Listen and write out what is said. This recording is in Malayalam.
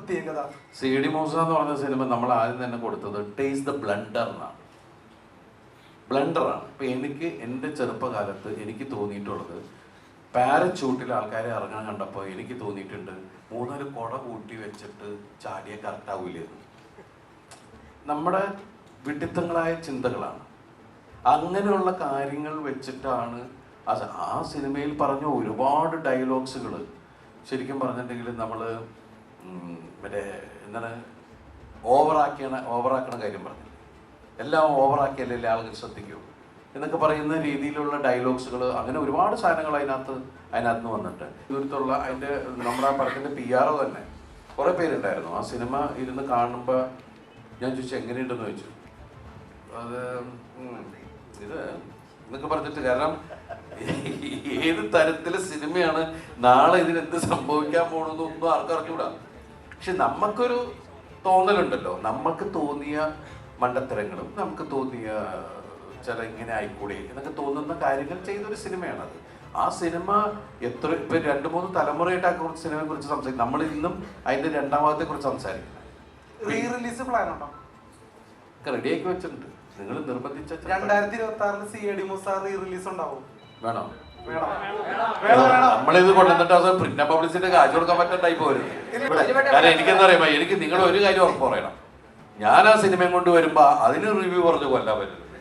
പ്രത്യേകത? സി ഡി മൂസ എന്ന് പറഞ്ഞ സിനിമ നമ്മൾ ആദ്യം തന്നെ കൊടുത്തത് ടേസ്റ്റ് ദ ബ്ലണ്ടർ എന്നാണ്. ബ്ലണ്ടറാണ്. ഇപ്പം എനിക്ക് എൻ്റെ ചെറുപ്പകാലത്ത് എനിക്ക് തോന്നിയിട്ടുള്ളത്, പാരച്യൂട്ടിൽ ആൾക്കാരെ ഇറങ്ങാൻ കണ്ടപ്പോൾ എനിക്ക് തോന്നിയിട്ടുണ്ട് 3-4 കുട കൂട്ടി വെച്ചിട്ട് ചാടിയ കറക്റ്റാവില്ല. നമ്മുടെ വിഡിത്തങ്ങളായ ചിന്തകളാണ്. അങ്ങനെയുള്ള കാര്യങ്ങൾ വെച്ചിട്ടാണ് ആ സിനിമയിൽ പറഞ്ഞ ഒരുപാട് ഡയലോഗ്സുകൾ ശരിക്കും പറഞ്ഞിട്ടുണ്ടെങ്കിൽ നമ്മൾ മറ്റേ എന്താണ് ഓവറാക്കണ കാര്യം പറഞ്ഞു, എല്ലാം ഓവറാക്കിയല്ലേ ആളുകൾ ശ്രദ്ധിക്കൂ എന്നൊക്കെ പറയുന്ന രീതിയിലുള്ള ഡയലോഗ്സുകൾ, അങ്ങനെ ഒരുപാട് സാധനങ്ങൾ അതിനകത്ത് നിന്ന് വന്നിട്ട് ദൂരത്തുള്ള അതിൻ്റെ നമ്മുടെ ആ പടത്തിൻ്റെ PR തന്നെ കുറേ പേരുണ്ടായിരുന്നു. ആ സിനിമ ഇരുന്ന് കാണുമ്പോൾ ഞാൻ ചോദിച്ചു എങ്ങനെയുണ്ടെന്ന് ചോദിച്ചു. അത് ഇത് എന്നൊക്കെ പറഞ്ഞിട്ട്, കാരണം ഏത് തരത്തിലെ സിനിമയാണ്, നാളെ ഇതിനെന്ത് സംഭവിക്കാൻ പോകണമെന്നൊന്നും ആർക്കും അറിഞ്ഞൂടാ. പക്ഷെ നമുക്കൊരു തോന്നലുണ്ടല്ലോ, നമുക്ക് തോന്നിയ മണ്ടത്തരങ്ങളും നമുക്ക് തോന്നിയ ചില ഇങ്ങനെ ആയിക്കൂടെ എന്നൊക്കെ തോന്നുന്ന കാര്യങ്ങൾ ചെയ്തൊരു സിനിമയാണത്. ആ സിനിമ ഇപ്പം 2-3 തലമുറയായിട്ട് ആ കുറച്ച് സിനിമയെ കുറിച്ച് സംസാരിക്കും. നമ്മൾ ഇന്നും അതിൻ്റെ 2ാം ഭാഗത്തെ കുറിച്ച് സംസാരിക്കും. റീ റിലീസ് പ്ലാൻ ഉണ്ടോ? റെഡിയാക്കി വെച്ചിട്ടുണ്ട്. നിങ്ങൾ നിർബന്ധിച്ച 2026 CID മൂസ റീ റിലീസ് ഉണ്ടാവും. വേണോ? നമ്മളിത് കൊണ്ടുവന്നിട്ട് അത് പ്രിന്റ് പബ്ലിസിറ്റി കാശ് കൊടുക്കാൻ പറ്റുന്ന ടൈപ്പ് വരുന്നത്. കാരണം എനിക്കെന്താ പറയുമ്പോ, എനിക്ക് നിങ്ങൾ ഒരു കാര്യം ഉറപ്പ് പറയണം, ഞാൻ ആ സിനിമയും കൊണ്ട് വരുമ്പോ അതിന് റിവ്യൂ പറഞ്ഞു കൊല്ലാൻ പറ്റുന്നത്.